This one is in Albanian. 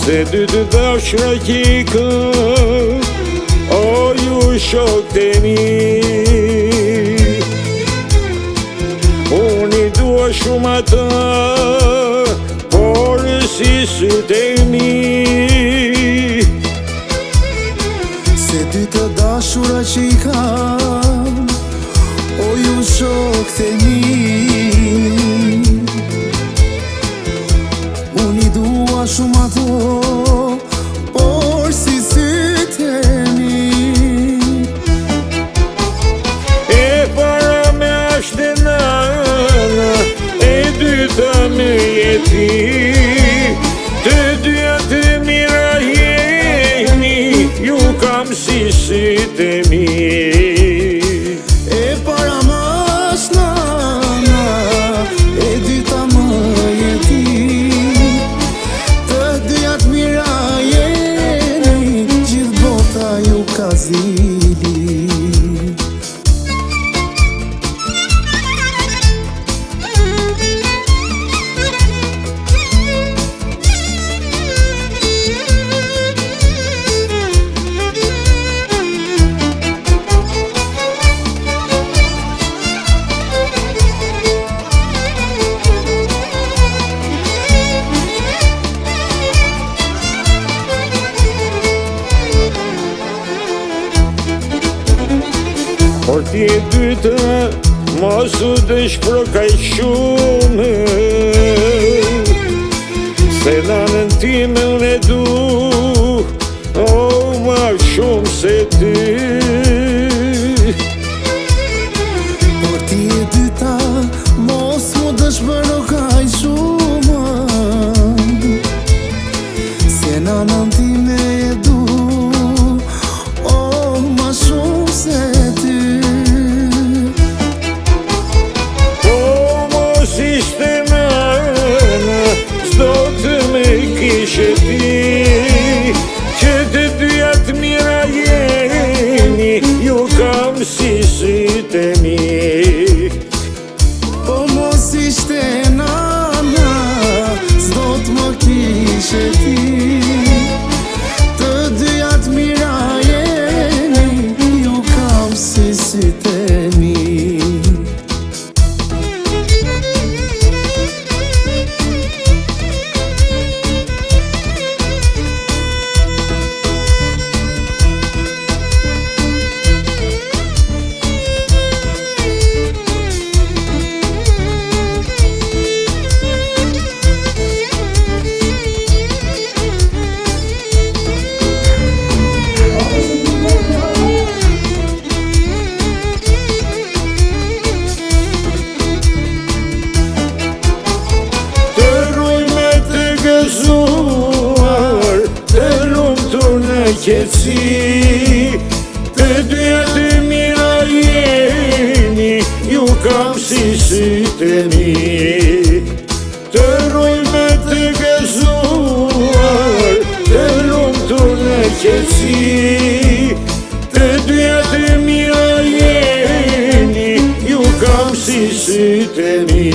Se dy të dashra qika, o ju shok të mi. Unë I dua shumë ata, por si sytë e mi. Se dy të dashura qika, o ju shok të mi. Unë I dua shumë ato, por si sytë e mi. E para me ashtë e nana, e dyta me jeti. Të dyja të mira jeni, ju kam si sytë e mi. E para më është nana, e dyta më jeti. Të dyja të mira jeni, gjithë bota ju ka zili. Por ti e dyta, mos u dëshpëro kaq shumë. Se nanën time unë e du, o ma shumë se ty. Por ti e dyta, mos mu dëshpëro kaq shumë. Se nanën time e du, o ma shumë se ty. Kishe ti, që të dyja të mira jeni, ju kam si sytë e mi. Po mos ishte nana, s'do t'më kishe ti. Të dyja të mira jeni, ju kam si sytë e mi. Të lumtur në qetësi, të dyja të mira jeni, ju kam si sytë e mi. Të ruaj me të gëzuar, të lumtur në qetësi, të dyja të mira jeni, ju kam si sytë e mi.